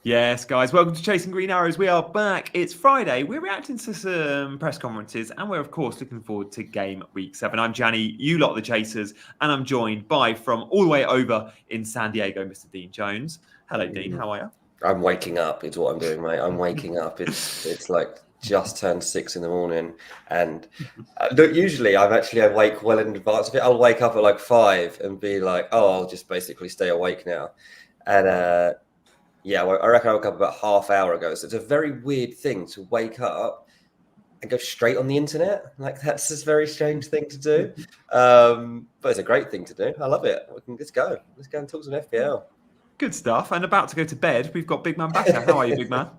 Yes, guys, welcome to Chasing Green Arrows. We are back. It's Friday. We're reacting to some press conferences, and we're, of course, looking forward to game week 7. I'm Gianni, you lot the Chasers, and I'm joined by, from all the way over in San Diego, Mr. Dean Jones. Hello, Dean. How are you? I'm waking up. It's what I'm doing, mate. I'm waking up. It's like just turned 6 in the morning, and look, usually I'm actually awake well in advance of it. I'll wake up at like 5 and be like, oh, I'll just basically stay awake now, and yeah, well, I reckon I woke up about half hour ago. So it's a very weird thing to wake up and go straight on the internet. Like, that's a very strange thing to do. But it's a great thing to do. I love it. Let's go. Let's go and talk some FPL. Good stuff. And about to go to bed, we've got Big Man Backer. How are you, Big Man?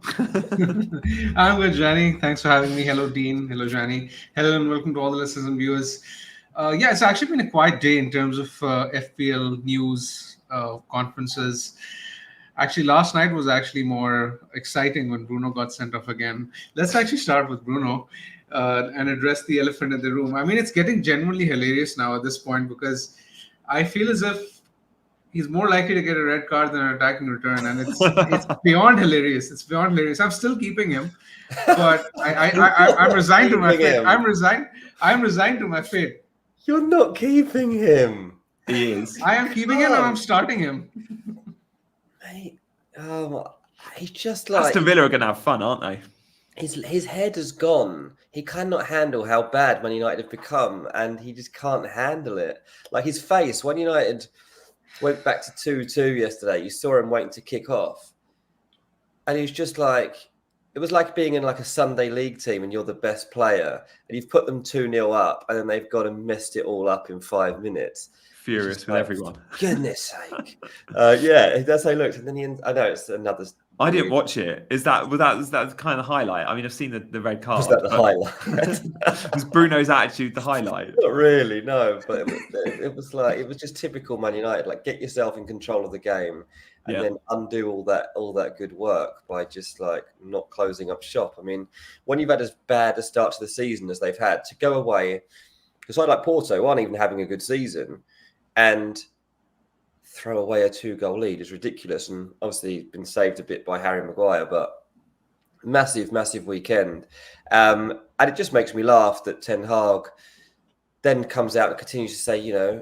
I'm good, Gianni. Thanks for having me. Hello, Dean. Hello, Gianni. Hello, and welcome to all the listeners and viewers. Yeah, it's actually been a quiet day in terms of FPL news, conferences. Actually, last night was actually more exciting when Bruno got sent off again. Let's actually start with Bruno and address the elephant in the room. I mean, it's getting genuinely hilarious now at this point because I feel as if he's more likely to get a red card than an attacking return, and it's beyond hilarious. It's beyond hilarious. I'm still keeping him, but I'm resigned to my fate. I'm resigned to my fate. You're not keeping him. He is. I am keeping him, and I'm starting him. Mate, he's just like Aston Villa are going to have fun, aren't they? His head has gone. He cannot handle how bad Man United have become, and he just can't handle it. Like his face when United went back to 2-2 yesterday, you saw him waiting to kick off, and he was just like, it was like being in like a Sunday league team and you're the best player, and you've put them 2-0 up, and then they've got and messed it all up in 5 minutes. Furious with everyone. Goodness sake. Yeah, that's how he looked. And then I know it's another. I didn't watch it. Was that the kind of highlight? I mean, I've seen the red card. Was that the highlight? Was Bruno's attitude the highlight? Not really, no. But it was just typical Man United. Like, get yourself in control of the game, and then undo all that good work by just like not closing up shop. I mean, when you've had as bad a start to the season as they've had, to go away, because I like Porto aren't even having a good season, and throw away a 2-goal lead is ridiculous. And obviously been saved a bit by Harry Maguire, but massive weekend. And it just makes me laugh that Ten Hag then comes out and continues to say,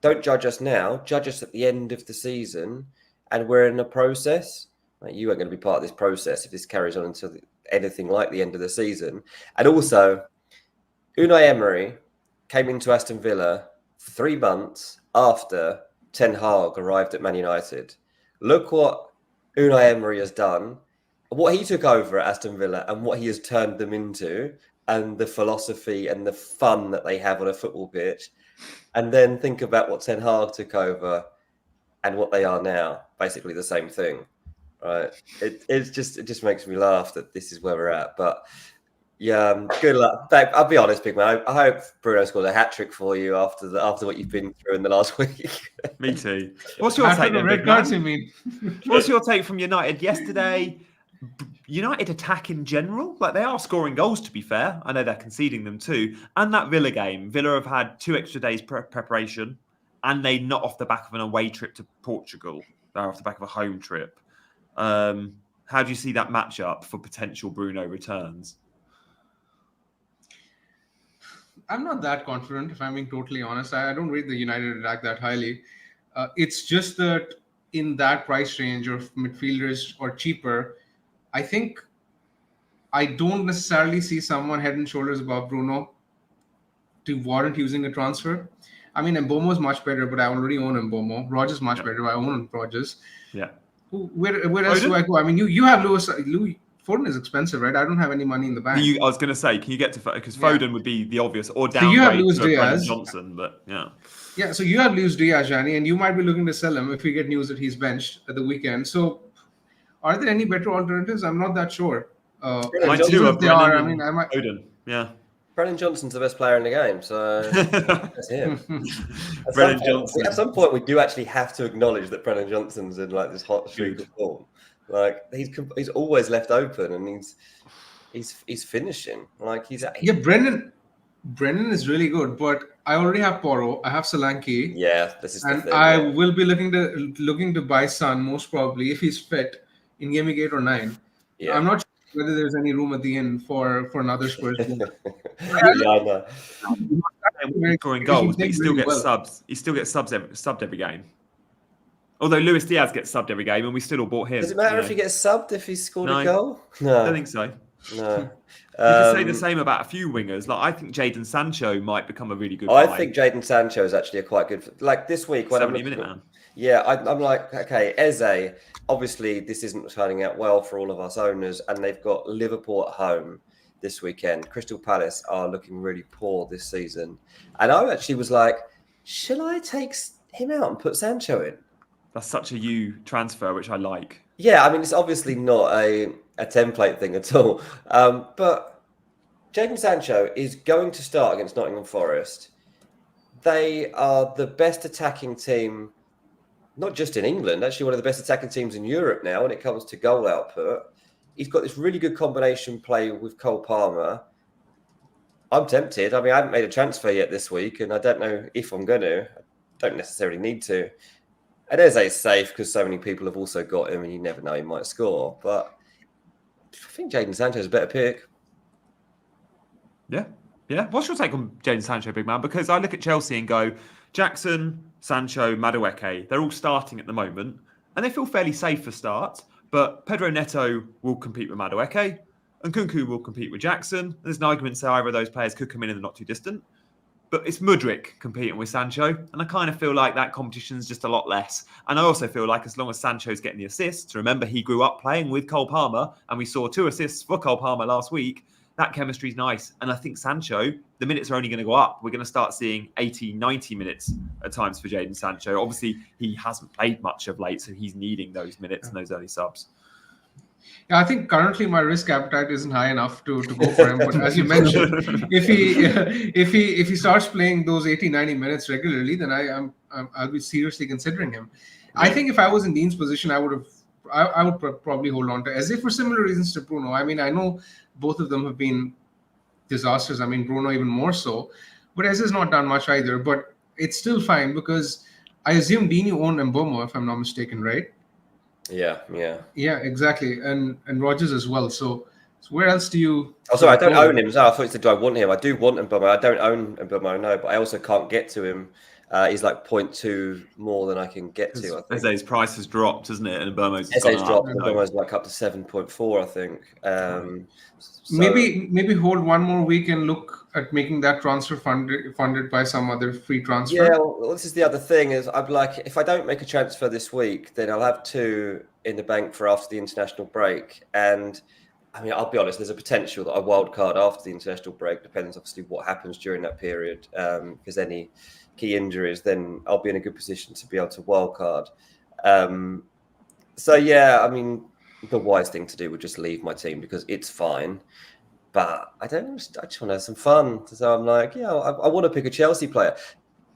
don't judge us now, judge us at the end of the season. And we're in a process. Like, you are going to be part of this process if this carries on until anything like the end of the season. And also, Unai Emery came into Aston Villa 3 months after Ten Hag arrived at Man United. Look what Unai Emery has done, what he took over at Aston Villa and what he has turned them into, and the philosophy and the fun that they have on a football pitch. And then think about what Ten Hag took over and what they are now. Basically the same thing, right? It just makes me laugh that this is where we're at. But yeah, good luck. I'll be honest, big man. I hope Bruno scored a hat-trick for you after what you've been through in the last week. Me too. What's your take then, big man? What's your take from United yesterday? United attack in general, like they are scoring goals, to be fair. I know they're conceding them too. And that Villa game, Villa have had 2 extra days preparation, and they not off the back of an away trip to Portugal. They're off the back of a home trip. How do you see that matchup for potential Bruno returns? I'm not that confident, if I'm being totally honest. I don't rate the United attack that highly. It's just that in that price range of midfielders or cheaper, I think I don't necessarily see someone head and shoulders above Bruno to warrant using a transfer. I mean, Mbomo is much better, but I already own Mbomo. Rogers much better, but I own Rogers. Yeah. Where else do I go? I mean, you have Louis Foden is expensive, right? I don't have any money in the bank. I was going to say, can you get to because Foden would be the obvious or downgrade so you have Luis Diaz. Johnson, but yeah. Yeah, so you have Luis Diaz, Gianni, and you might be looking to sell him if we get news that he's benched at the weekend. So, are there any better alternatives? I'm not that sure. I too. Foden. Yeah. Brennan Johnson's the best player in the game, so that's him. At some point, we do actually have to acknowledge that Brennan Johnson's in like this hot streak of form. Like he's always left open, and he's finishing. Like Brennan is really good, but I already have Porro. I have Solanke. Yeah, this is and the thing. I will be looking to buy Son most probably if he's fit in game week 8 or 9. Yeah. I'm not sure whether there's any room at the end for another Spurs goal. I know. Scoring goals, but he still gets subs. He still gets subbed every game. Although Luis Diaz gets subbed every game, and we still all bought him. Does it matter if he gets subbed if he's scored a goal? No, I don't think so. No. You can say the same about a few wingers. Like I think Jadon Sancho might become a really good guy. I think Jadon Sancho is actually a quite good. Like this week, when 70-minute man. Yeah, I'm like, okay, Eze. Obviously, this isn't turning out well for all of us owners, and they've got Liverpool at home this weekend. Crystal Palace are looking really poor this season, and I actually was like, should I take him out and put Sancho in? That's such a you transfer, which I like. Yeah, I mean, it's obviously not a template thing at all. But Jadon Sancho is going to start against Nottingham Forest. They are the best attacking team, not just in England, actually one of the best attacking teams in Europe now when it comes to goal output. He's got this really good combination play with Cole Palmer. I'm tempted. I mean, I haven't made a transfer yet this week, and I don't know if I'm going to. I don't necessarily need to. And Eze's safe because so many people have also got him, and you never know, he might score. But I think Jadon Sancho is a better pick. Yeah. What's your take on Jadon Sancho, big man? Because I look at Chelsea and go, Jackson, Sancho, Madueke, they're all starting at the moment, and they feel fairly safe for start. But Pedro Neto will compete with Madueke, and Kunku will compete with Jackson. And there's an argument to say either of those players could come in the not too distant. But it's Mudryk competing with Sancho, and I kind of feel like that competition's just a lot less. And I also feel like as long as Sancho's getting the assists, remember he grew up playing with Cole Palmer, and we saw 2 assists for Cole Palmer last week, that chemistry's nice. And I think Sancho, the minutes are only going to go up. We're going to start seeing 80, 90 minutes at times for Jadon Sancho. Obviously, he hasn't played much of late, so he's needing those minutes and those early subs. Yeah, I think currently my risk appetite isn't high enough to go for him. But as you mentioned, if he starts playing those 80, 90 minutes regularly, then I'll be seriously considering him. Yeah. I think if I was in Dean's position, I would probably hold on to Eze for similar reasons to Bruno. I mean, I know both of them have been disasters. I mean, Bruno even more so. But Eze's not done much either. But it's still fine because I assume, Dean, you own Mbeumo, if I'm not mistaken, right? Yeah, exactly, and Rodgers as well. So where else do you? Oh, sorry, I don't own him. So I thought you said, do I want him? I do want Mbeumo. I don't own Mbeumo, no, but I also can't get to him. He's like 0.2 more than I can get to. I think Eze's price has dropped, hasn't it? And Mbeumo's dropped. Mbeumo's like up to 7.4, I think. So maybe hold one more week and look at making that transfer funded by some other free transfer. Yeah, well, this is the other thing is I'm like, if I don't make a transfer this week, then I'll have 2 in the bank for after the international break. And I mean, I'll be honest, there's a potential that I wildcard after the international break. Depends obviously what happens during that period. Because any key injuries, then I'll be in a good position to be able to wildcard. So yeah, I mean, the wise thing to do would just leave my team because it's fine. But I just want to have some fun. So I'm like, yeah, I want to pick a Chelsea player.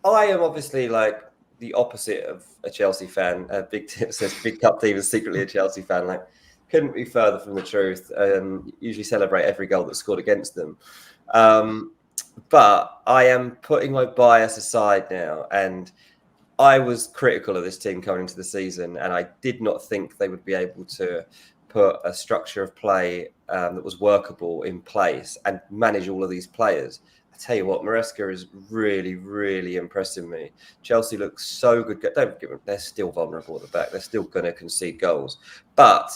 I am obviously like the opposite of a Chelsea fan. Big Tip says Big Cup team is secretly a Chelsea fan. Like, couldn't be further from the truth. Usually celebrate every goal that's scored against them. But I am putting my bias aside now. And I was critical of this team coming into the season. And I did not think they would be able to put a structure of play that was workable in place and manage all of these players. I tell you what, Maresca is really, really impressing me. Chelsea looks so good. Don't forget, they're still vulnerable at the back. They're still going to concede goals. But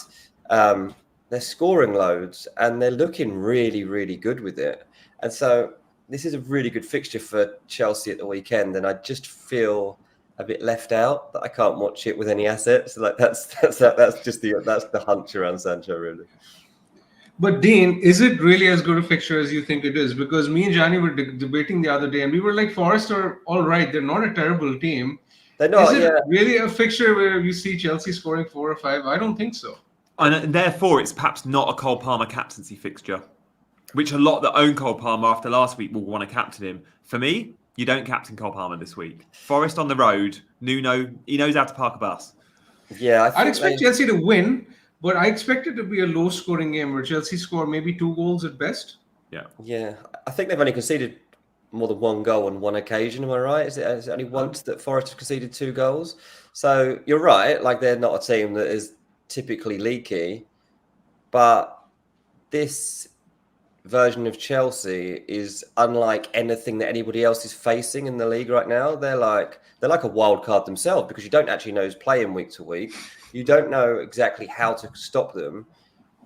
they're scoring loads and they're looking really, really good with it. And so this is a really good fixture for Chelsea at the weekend. And I just feel a bit left out that I can't watch it with any assets. Like that's just the hunch around Sancho, really. But Dean, is it really as good a fixture as you think it is? Because me and Johnny were debating the other day, and we were like, Forest are all right. They're not a terrible team. They're not. Is it really a fixture where you see Chelsea scoring 4 or 5? I don't think so. And therefore, it's perhaps not a Cole Palmer captaincy fixture. which a lot that own Cole Palmer after last week will want to captain him. For me, you don't captain Cole Palmer this week. Forest on the road, Nuno, he knows how to park a bus. Yeah, I'd expect Chelsea to win, but I expect it to be a low-scoring game where Chelsea score maybe 2 goals at best. Yeah. I think they've only conceded more than 1 goal on 1 occasion. Am I right? Is it only once that Forest have conceded 2 goals? So you're right. Like, they're not a team that is typically leaky, but this version of Chelsea is unlike anything that anybody else is facing in the league right now. They're like a wild card themselves, because you don't actually know who's playing week to week. You don't know exactly how to stop them.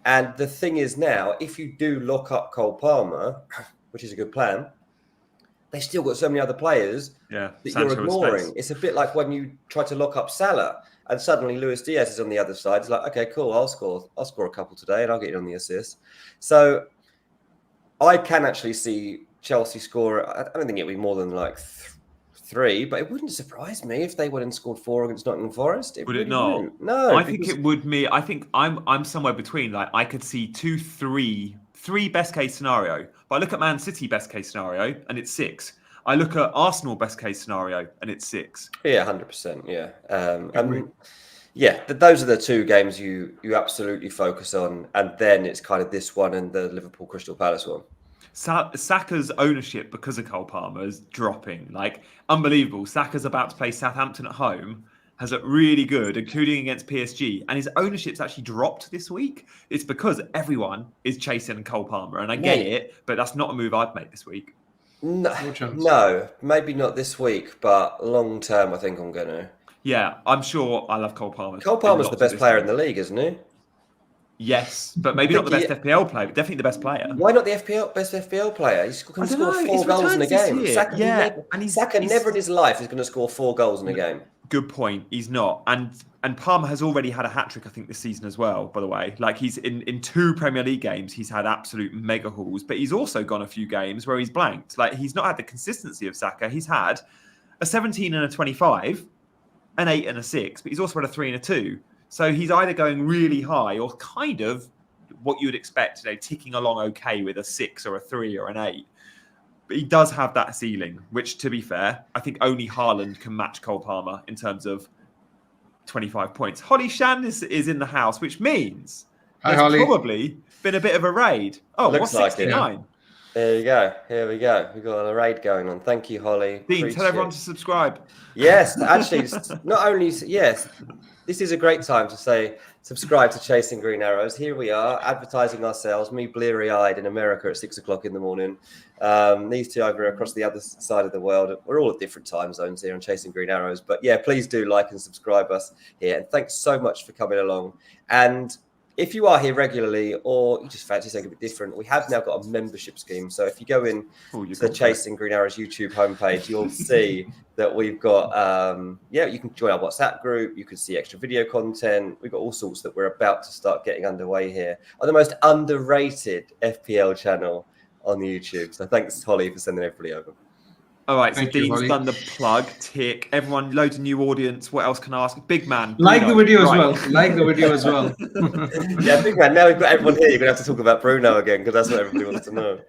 And the thing is now, if you do lock up Cole Palmer, which is a good plan, they still got so many other players that Sancho you're ignoring. It's a bit like when you try to lock up Salah and suddenly Luis Diaz is on the other side. It's like, okay, cool, I'll score a couple today and I'll get you on the assist. So I can actually see Chelsea score. I don't think it'll be more than like 3, but it wouldn't surprise me if they went and scored 4 against Nottingham Forest. Would it not? Wouldn't. No, I think it would. I think I'm somewhere between. Like, I could see 2, 3 best case scenario. But I look at Man City best case scenario and it's 6. I look at Arsenal best case scenario and it's 6. Yeah, 100%. Yeah, those are the 2 games you absolutely focus on, and then it's kind of this one and the Liverpool Crystal Palace one. Saka's ownership because of Cole Palmer is dropping. Like, unbelievable. Saka's about to play Southampton at home, has looked really good, including against PSG, and his ownership's actually dropped this week. It's because everyone is chasing Cole Palmer, and I get it, but that's not a move I'd make this week. No, maybe not this week, but long term, I think I'm going to. Yeah, I'm sure I love Cole Palmer. Cole Palmer's the best player in the league, isn't he? Yes, but maybe not the best FPL player, but definitely the best player. Why not the best FPL player? He's going to score 4 goals in a game. Saka never in his life is going to score 4 goals in a game. Good point. He's not. And Palmer has already had a hat-trick, I think, this season as well, by the way. Like, he's in 2 Premier League games, he's had absolute mega hauls, but he's also gone a few games where he's blanked. Like, he's not had the consistency of Saka. He's had a 17 and a 25, an 8 and a 6, but he's also had a 3 and a 2. So he's either going really high or kind of what you would expect, ticking along okay with a 6 or a 3 or an 8. But he does have that ceiling, which, to be fair, I think only Haaland can match Cole Palmer in terms of 25 points. Holly Shan is in the house, which means there's probably been a bit of a raid. Oh, what's 69? There you go. Here we go. We've got a raid going on. Thank you, Holly. Dean, tell everyone to subscribe. Yes, actually, not only, yes, this is a great time to say subscribe to Chasing Green Arrows. Here we are, advertising ourselves, me bleary-eyed in America at 6 o'clock in the morning. These 2 over across the other side of the world. We're all at different time zones here on Chasing Green Arrows. But yeah, please do like and subscribe us here. And thanks so much for coming along. And if you are here regularly, or you just fancy something a bit different, we have now got a membership scheme. So if you go in to the Chasing Green Arrows YouTube homepage, you'll see that we've got, you can join our WhatsApp group. You can see extra video content. We've got all sorts that we're about to start getting underway here on the most underrated FPL channel on YouTube. So thanks, Holly, for sending everybody over. All right, so Dean's done the plug, tick. Everyone, loads of new audience. What else can I ask? Big man. Like the video as well. Like the video as well. Yeah, big man. Now we've got everyone here. You're going to have to talk about Bruno again, because that's what everybody wants to know.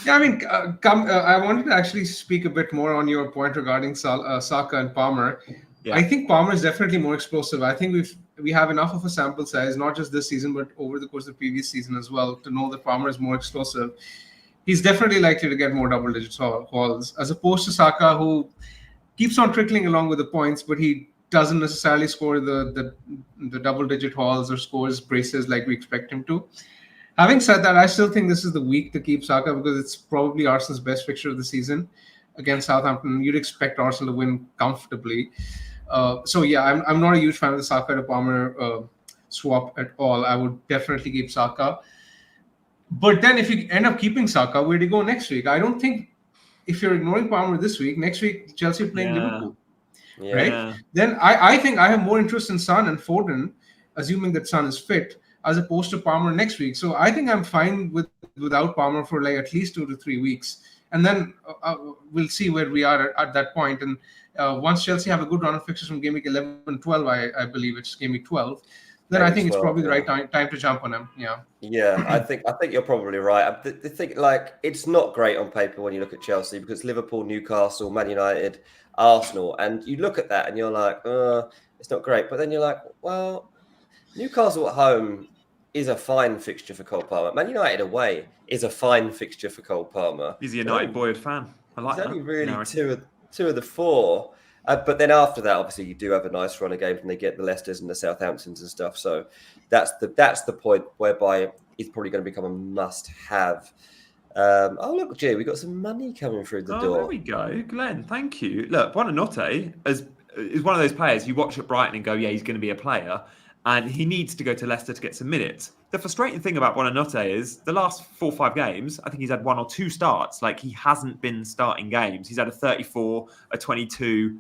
Yeah, I mean, I wanted to actually speak a bit more on your point regarding Saka and Palmer. Yeah. I think Palmer is definitely more explosive. I think we have enough of a sample size, not just this season, but over the course of the previous season as well, to know that Palmer is more explosive. He's definitely likely to get more double-digit hauls, as opposed to Saka, who keeps on trickling along with the points, but he doesn't necessarily score the double-digit hauls or scores braces like we expect him to. Having said that, I still think this is the week to keep Saka, because it's probably Arsenal's best fixture of the season against Southampton. You'd expect Arsenal to win comfortably. So yeah, I'm not a huge fan of the Saka to Palmer swap at all. I would definitely keep Saka. But then if you end up keeping Saka, where do you go next week? I don't think, if you're ignoring Palmer this week, next week Chelsea are playing Liverpool, right? Then I think I have more interest in Son and Foden, assuming that Son is fit, as opposed to Palmer next week. So I think I'm fine without Palmer for like at least 2 to 3 weeks. And then we'll see where we are at that point. And once Chelsea have a good run of fixtures from game week 11 and 12, I believe it's game week 12, then I think it's probably the right time to jump on him. Yeah. Yeah, I think you're probably right. The thing, like, it's not great on paper when you look at Chelsea because Liverpool, Newcastle, Man United, Arsenal, and you look at that and you're like, it's not great. But then you're like, well, Newcastle at home is a fine fixture for Cole Palmer. Man United away is a fine fixture for Cole Palmer. He's a United Boyd fan. I like that. He's only really two of the four. But then after that, obviously, you do have a nice run of games when they get the Leicesters and the Southamptons and stuff. So that's the point whereby it's probably going to become a must-have. Look, Jay, we got some money coming through the door. There we go. Glenn, thank you. Look, Buonanotte is one of those players you watch at Brighton and go, yeah, he's going to be a player. And he needs to go to Leicester to get some minutes. The frustrating thing about Buonanotte is the last 4 or 5 games, I think he's had 1 or 2 starts. Like, he hasn't been starting games. He's had a 34, a 22.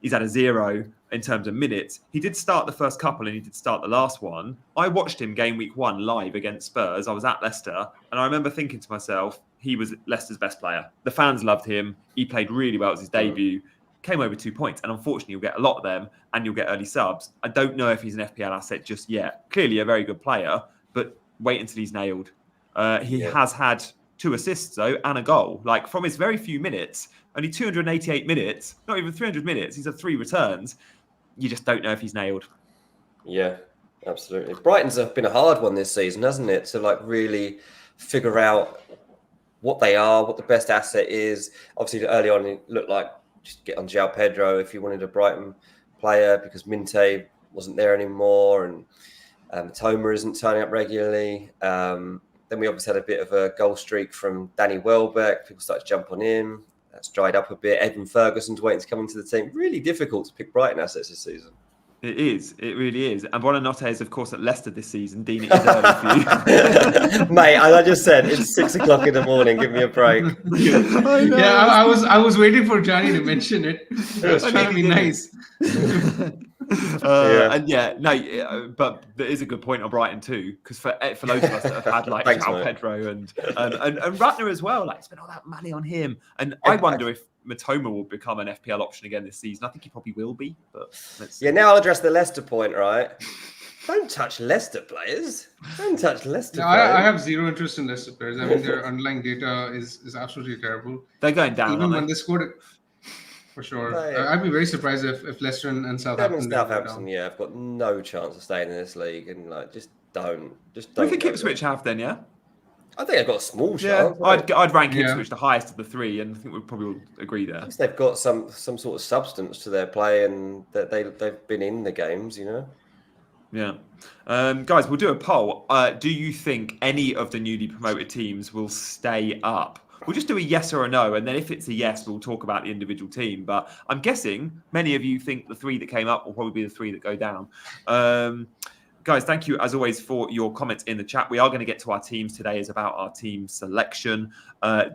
He's had a 0 in terms of minutes. He did start the first couple and he did start the last one. I watched him game week 1 live against Spurs. I was at Leicester and I remember thinking to myself, he was Leicester's best player. The fans loved him. He played really well as his debut. Came over 2 points. And unfortunately, you'll get a lot of them and you'll get early subs. I don't know if he's an FPL asset just yet. Clearly a very good player, but wait until he's nailed. He has had 2 assists, though, and a goal. Like, from his very few minutes, only 288 minutes, not even 300 minutes, he's had 3 returns. You just don't know if he's nailed. Yeah, absolutely. Brighton's been a hard one this season, hasn't it? To, like, really figure out what they are, what the best asset is. Obviously, early on, it looked like just get on João Pedro if you wanted a Brighton player because Minte wasn't there anymore and Toma isn't turning up regularly. Then we obviously had a bit of a goal streak from Danny Welbeck. People started to jump on him. That's dried up a bit. Evan Ferguson's waiting to come into the team. Really difficult to pick Brighton assets this season. It is. It really is. And Buonanotte is, of course, at Leicester this season. Dean, it is early for you. Mate, I just said it's 6 o'clock in the morning. Give me a break. I know. Yeah, I was waiting for Johnny to mention it. I was trying to be nice. But there is a good point on Brighton too, because for loads of us that have had like João Pedro and Ratner as well, like spent all that money on him, and I wonder if Matoma will become an FPL option again this season. I think he probably will be, but let's see. Now I'll address the Leicester point, right? Don't touch Leicester players. Don't touch Leicester players. I have zero interest in Leicester players. I mean, their underlying data is absolutely terrible. They're going down, even when they scored it. For sure. I'd be very surprised if Leicester and Southampton. I've got no chance of staying in this league, and like just don't. I think Ipswich have then, yeah. I think I've got a small chance. I'd rank Ipswich the highest of the 3, and I think we probably will agree there. They've got some sort of substance to their play, and that they've been in the games, you know. Yeah, guys, we'll do a poll. Do you think any of the newly promoted teams will stay up? We'll just do a yes or a no, and then if it's a yes, we'll talk about the individual team. But I'm guessing many of you think the 3 that came up will probably be the 3 that go down. Guys, thank you as always for your comments in the chat. We are going to get to our teams today. It's about our team selection.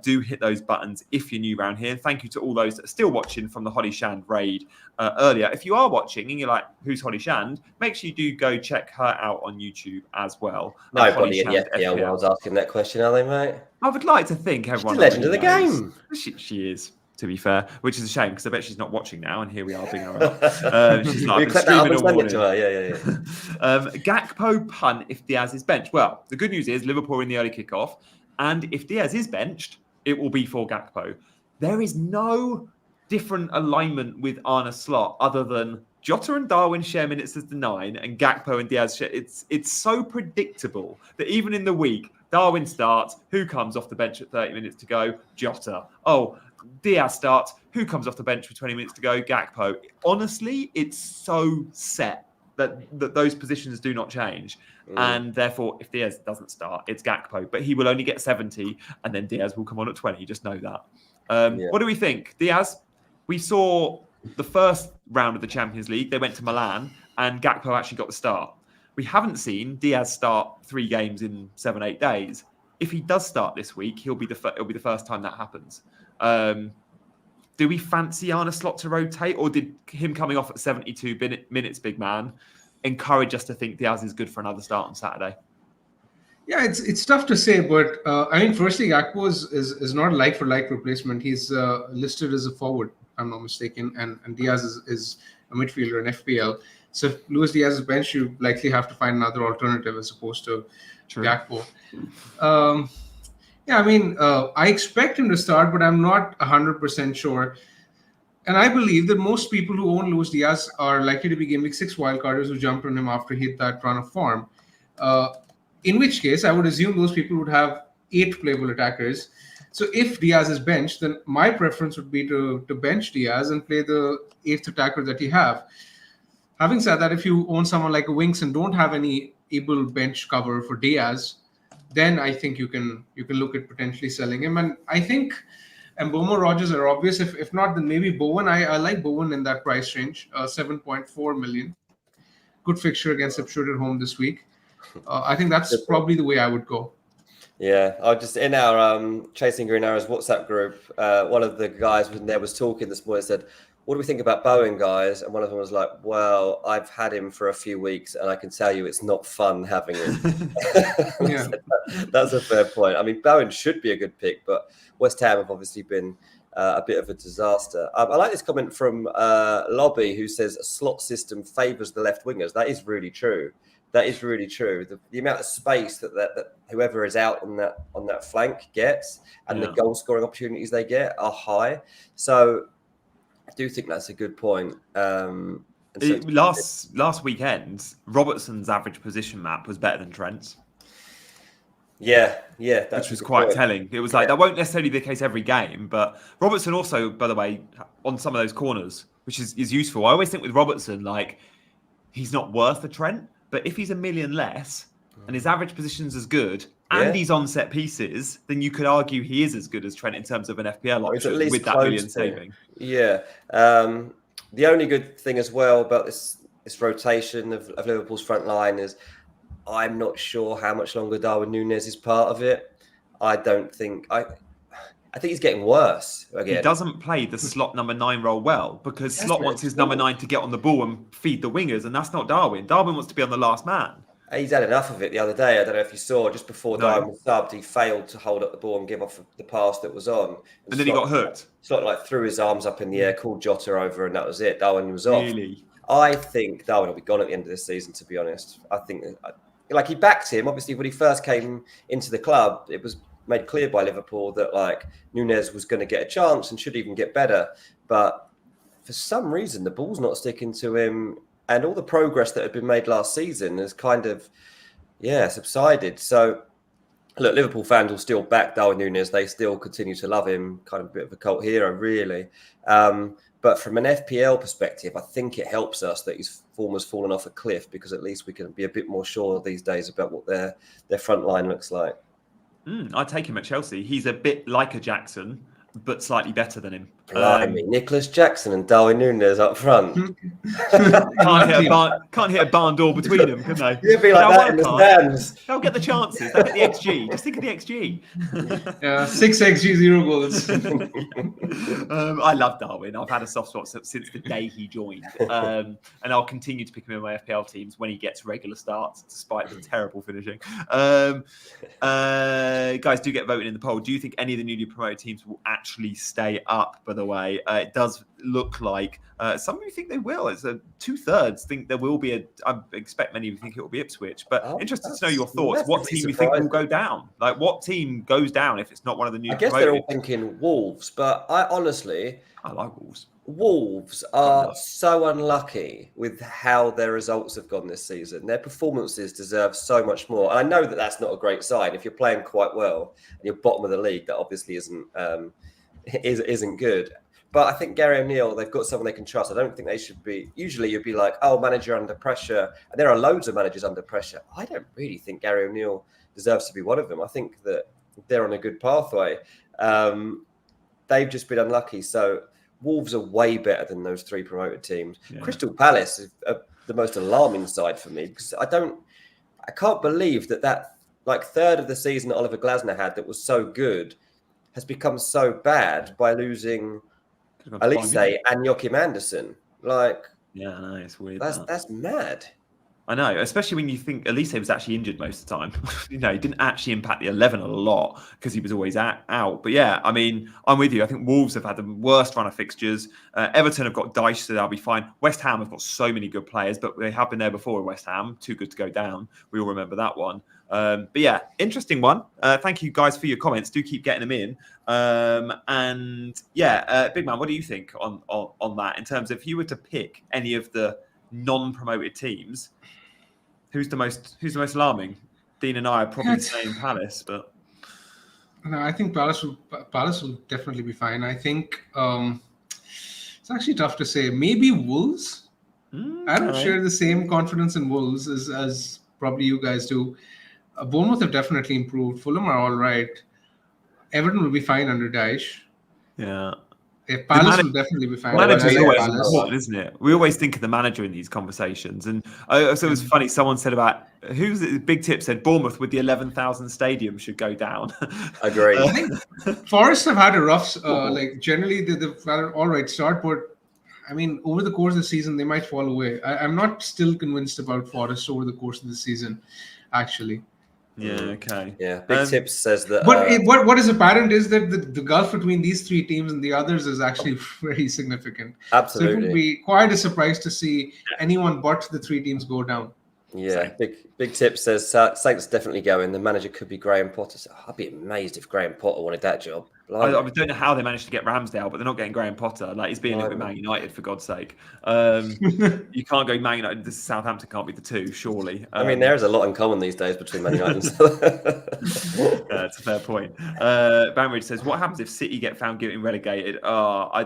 Do hit those buttons if you're new around here. Thank you to all those that are still watching from the Holly Shand raid earlier. If you are watching and you're like, who's Holly Shand? Make sure you do go check her out on YouTube as well. Nobody in the FPL was asking that question, are they, mate? I would like to think everyone. She's the legend of the game. She is, to be fair, which is a shame because I bet she's not watching now, and here we are being her up. She's like, you click that up and send it to her. Yeah. Gakpo punt if Diaz is benched. Well, the good news is Liverpool are in the early kickoff, and if Diaz is benched, it will be for Gakpo. There is no different alignment with Arne Slot other than Jota and Darwin share minutes as the 9, and Gakpo and Diaz share. It's so predictable that even in the week, Darwin starts. Who comes off the bench at 30 minutes to go? Jota. Oh, Diaz starts. Who comes off the bench with 20 minutes to go? Gakpo. Honestly, it's so set that those positions do not change. And therefore, if Diaz doesn't start, it's Gakpo. But he will only get 70, and then Diaz will come on at 20. Just know that. What do we think? Diaz, we saw the first round of the Champions League. They went to Milan, and Gakpo actually got the start. We haven't seen Diaz start 3 games in 7-8 days. If he does start this week, it'll be the first time that happens. Do we fancy Arne Slot to rotate, or did him coming off at 72 minutes, big man, encourage us to think Diaz is good for another start on Saturday? Yeah, it's tough to say, but I mean, firstly, Gakpo is not a like-for-like replacement. He's listed as a forward. I'm not mistaken, and Diaz is a midfielder in FPL. So if Luis Diaz is benched, you likely have to find another alternative as opposed to Gakpo. Yeah, I mean, I expect him to start, but I'm not 100% sure. And I believe that most people who own Luis Diaz are likely to be Game Week 6 wildcarders who jumped on him after he hit that run of form. In which case, I would assume those people would have 8 playable attackers. So if Diaz is benched, then my preference would be to bench Diaz and play the 8th attacker that you have. Having said that, if you own someone like a Winks and don't have any able bench cover for Diaz, then I think you can look at potentially selling him. And I think Mbeumo, Rogers are obvious. If not, then maybe Bowen. I like Bowen in that price range, 7.4 million. Good fixture against Ipswich at home this week. I think that's probably the way I would go. Yeah, I just in our Chasing Green Arrows WhatsApp group, one of the guys was talking this morning, said, "What do we think about Bowen, guys?" And one of them was like, "Well, I've had him for a few weeks, and I can tell you it's not fun having him." Yeah. That's a fair point. I mean, Bowen should be a good pick, but West Ham have obviously been a bit of a disaster. I like this comment from Lobby, who says a slot system favours the left wingers. That is really true. That is really true. The amount of space that whoever is out on that flank gets, and the goal scoring opportunities they get are high. So I do think that's a good point. Last weekend, Robertson's average position map was better than Trent's. Yeah, which was quite telling. It was like that won't necessarily be the case every game, but Robertson also, by the way, on some of those corners, which is useful. I always think with Robertson, like he's not worth a Trent, but if he's $1 million less and his average position's as good and he's on set pieces, then you could argue he is as good as Trent in terms of an FPL option with that $1 million saving. Yeah. The only good thing as well about this rotation of Liverpool's front line is I'm not sure how much longer Darwin Núñez is part of it. I think he's getting worse again. He doesn't play the slot number 9 role well because Slot wants his number 9 to get on the ball and feed the wingers, and that's not Darwin. Darwin wants to be on the last man. He's had enough of it the other day. I don't know if you saw, just before Darwin was subbed, he failed to hold up the ball and give off the pass that was on. And then he got hooked. Slot like threw his arms up in the air, called Jota over, and that was it. Darwin was off. Really? I think Darwin will be gone at the end of this season, to be honest. I think, like, he backed him. Obviously, when he first came into the club, it was made clear by Liverpool that, like, Núñez was going to get a chance and should even get better. But for some reason, the ball's not sticking to him. And all the progress that had been made last season has kind of, subsided. So, look, Liverpool fans will still back Darwin Núñez. They still continue to love him, kind of a bit of a cult hero, really. But from an FPL perspective, I think it helps us that his form has fallen off a cliff, because at least we can be a bit more sure these days about what their front line looks like. I take him at Chelsea. He's a bit like a Jackson, but slightly better than him. Blimey, Nicholas Jackson and Darwin Núñez up front. Can't hit a barn door between them, can they? You'd be like that in the stands. They'll get the chances. They'll get the XG. Just think of the XG. 6 XG, 0 goals. I love Darwin. I've had a soft spot since the day he joined. And I'll continue to pick him in my FPL teams when he gets regular starts, despite the terrible finishing. Guys, do get voted in the poll. Do you think any of the newly promoted teams will actually stay up, by the way? It does look like some of you think they will. It's 2/3 think there will be I expect many of you think it will be Ipswich, but interested to know your thoughts. What team you think will go down? Like, what team goes down if it's not one of the new? I guess they're all thinking Wolves, but I like Wolves. Wolves are so unlucky with how their results have gone this season. Their performances deserve so much more. And I know that that's not a great sign. If you're playing quite well and you're bottom of the league, that obviously isn't good. But I think Gary O'Neill, they've got someone they can trust. I don't think they should be. Usually you'd be like, oh, manager under pressure. And there are loads of managers under pressure. I don't really think Gary O'Neill deserves to be one of them. I think that they're on a good pathway. They've just been unlucky. So Wolves are way better than those 3 promoted teams. Yeah. Crystal Palace is the most alarming side for me, because I can't believe that like third of the season that Oliver Glasner had that was so good has become so bad by losing Elise and Joachim Andersen. Like, yeah, no, it's weird. That's mad. I know, especially when you think Elise was actually injured most of the time. He didn't actually impact the 11 a lot because he was always out. But yeah, I mean, I'm with you. I think Wolves have had the worst run of fixtures. Everton have got Dyche, so they'll be fine. West Ham have got so many good players, but they have been there before. West Ham, too good to go down. We all remember that one. But yeah, interesting one. Thank you guys for your comments. Do keep getting them in. And yeah, Big Man, what do you think on that in terms of if you were to pick any of the non-promoted teams? Who's the most alarming? Dean and I are probably saying Palace, but no, I think Palace will definitely be fine. I think it's actually tough to say. Maybe Wolves. I don't share the same confidence in Wolves as probably you guys do. Bournemouth have definitely improved. Fulham are all right. Everton will be fine under Dyche. Yeah. Palace will definitely be fine. Manager's always important, isn't it? We always think of the manager in these conversations. And so it was funny. Someone said about Big Tip said Bournemouth with the 11,000 stadium should go down. Agreed. I think Forest have had a rough, generally they've had an all right start, but I mean, over the course of the season, they might fall away. I'm not still convinced about Forest over the course of the season, actually. Yeah, okay. Yeah, Big Tips says that. But what is apparent is that the gulf between these three teams and the others is actually very significant. Absolutely. So it would be quite a surprise to see anyone but the three teams go down. Yeah, Big Tip says Saints definitely going. The manager could be Graham Potter. So I'd be amazed if Graham Potter wanted that job. I don't know how they managed to get Ramsdale, but they're not getting Graham Potter. Like, he's being linked with Man United, for God's sake. You can't go Man United. This Southampton can't be the two, surely. I mean, there is a lot in common these days between Man United and That's a fair point. Banridge says, what happens if City get found guilty and relegated?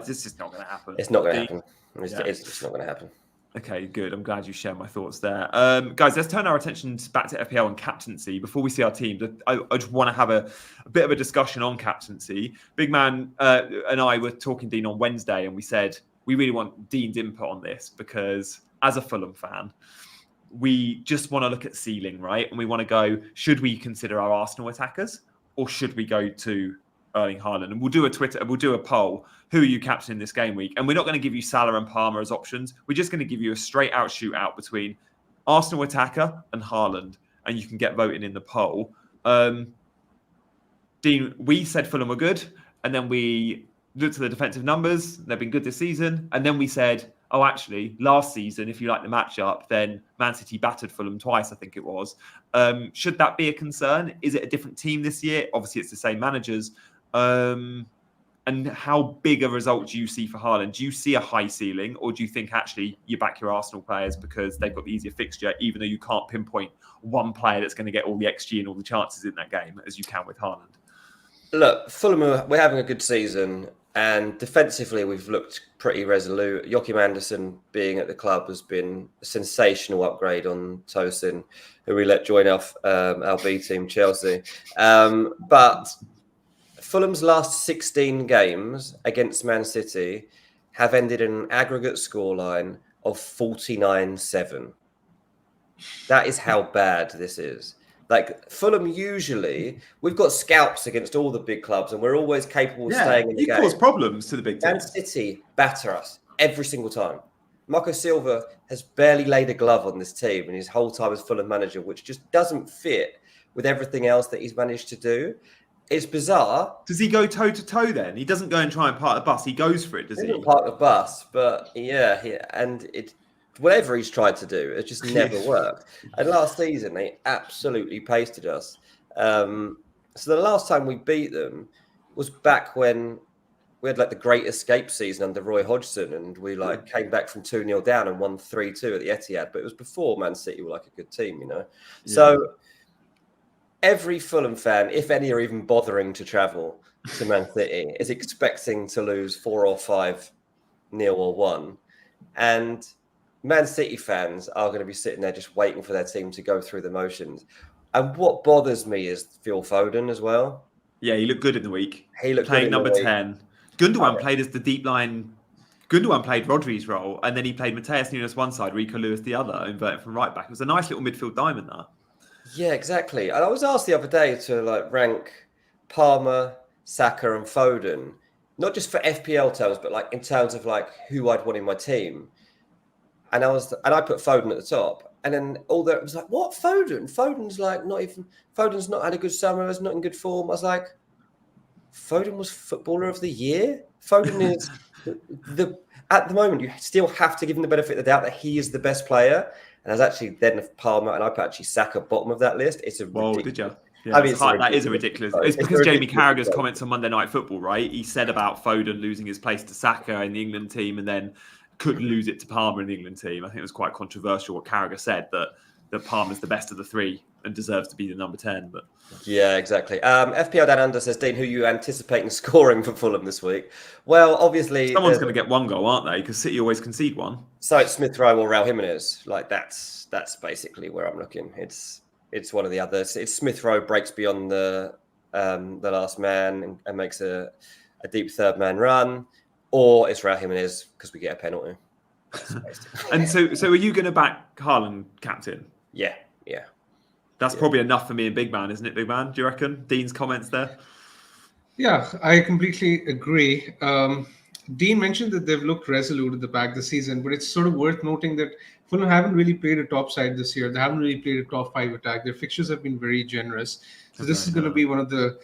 This is not going to happen. It's not going to happen. It's just not going to happen. Okay, good. I'm glad you shared my thoughts there. Guys, let's turn our attention back to FPL and captaincy. Before we see our teams, I just want to have a bit of a discussion on captaincy. Big Man and I were talking, Dean, on Wednesday, and we said we really want Dean's input on this because as a Fulham fan, we just want to look at ceiling, right? And we want to go, should we consider our Arsenal attackers or should we go to Erling Haaland? And we'll do a poll. Who are you captaining this game week? And we're not going to give you Salah and Palmer as options. We're just going to give you a straight out shootout between Arsenal attacker and Haaland. And you can get voting in the poll. Dean, we said Fulham were good. And then we looked at the defensive numbers. They've been good this season. And then we said, oh, actually, last season, if you like the matchup, then Man City battered Fulham twice, I think it was. Should that be a concern? Is it a different team this year? Obviously, it's the same managers. And how big a result do you see for Haaland? Do you see a high ceiling, or do you think actually you back your Arsenal players because they've got the easier fixture, even though you can't pinpoint one player that's going to get all the XG and all the chances in that game as you can with Haaland? Look, Fulham, we're having a good season, and defensively we've looked pretty resolute. Joachim Andersen being at the club has been a sensational upgrade on Tosin, who we let join off our B team, Chelsea. But Fulham's last 16 games against Man City have ended in an aggregate scoreline of 49-7. That is how bad this is. Like, Fulham usually, we've got scalps against all the big clubs and we're always capable of staying in the game. You cause problems to the big teams. Man City batter us every single time. Marco Silva has barely laid a glove on this team in his whole time as Fulham manager, which just doesn't fit with everything else that he's managed to do. It's bizarre. Does he go toe-to-toe then? He doesn't go and try and park the bus. He goes for it, does he? He doesn't park the bus, but and whatever he's tried to do, it just never worked. And last season, they absolutely pasted us. So the last time we beat them was back when we had like the great escape season under Roy Hodgson, and we came back from 2-0 down and won 3-2 at the Etihad. But it was before Man City were like a good team, you know. Yeah. So every Fulham fan, if any are even bothering to travel to Man City, is expecting to lose 4 or 5-0 or 1. And Man City fans are going to be sitting there just waiting for their team to go through the motions. And what bothers me is Phil Foden as well. Yeah, he looked good in the week. He looked playing good number 10. Gundogan played as the deep line. Gundogan played Rodri's role, and then he played Mateus Nunes one side, Rico Lewis the other, inverted from right back. It was a nice little midfield diamond there. Yeah, exactly. And I was asked the other day to rank Palmer, Saka, and Foden, not just for FPL terms, but in terms of who I'd want in my team. And I put Foden at the top. And then all that was like, what, Foden? Foden's not had a good summer, is not in good form. I was like, Foden was Footballer of the Year. Foden is at the moment, you still have to give him the benefit of the doubt that he is the best player. And as actually then Palmer, and I put actually Saka bottom of that list. It's a ridiculous. Did you? Yeah, that is a ridiculous. It's because Jamie Carragher's comments on Monday Night Football, right? He said about Foden losing his place to Saka in the England team and then could lose it to Palmer in the England team. I think it was quite controversial what Carragher said, that Palmer's the best of the three and deserves to be the number 10. But yeah, exactly. FPL Down Under says, Dean, who are you anticipating scoring for Fulham this week? Well, obviously someone's going to get one goal, aren't they? Because City always concede one. So it's Smith Rowe or Raul Jimenez. Like that's basically where I'm looking. It's one of the others. It's Smith Rowe breaks beyond the last man and makes a deep third man run, or it's Raul Jimenez because we get a penalty. And so are you going to back Haaland captain? Yeah. That's probably enough for me and Big Man, isn't it, Big Man? Do you reckon? Dean's comments there? Yeah, I completely agree. Dean mentioned that they've looked resolute at the back this season, but it's sort of worth noting that Fulham haven't really played a top side this year. They haven't really played a top 5 attack. Their fixtures have been very generous. So this is going to be one of the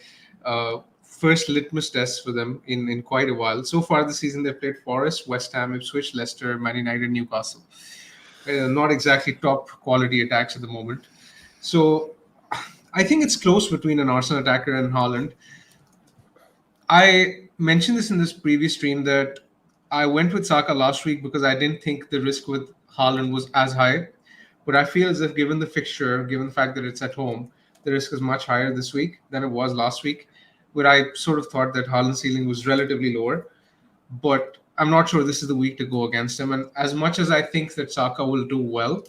first litmus tests for them in quite a while. So far this season, they've played Forest, West Ham, Ipswich, Leicester, Man United, Newcastle. Not exactly top quality attacks at the moment. So I think it's close between an Arsenal attacker and Haaland. I mentioned this in this previous stream that I went with Saka last week because I didn't think the risk with Haaland was as high. But I feel as if given the fixture, given the fact that it's at home, the risk is much higher this week than it was last week, where I sort of thought that Haaland's ceiling was relatively lower. But I'm not sure this is the week to go against him. And as much as I think that Saka will do well,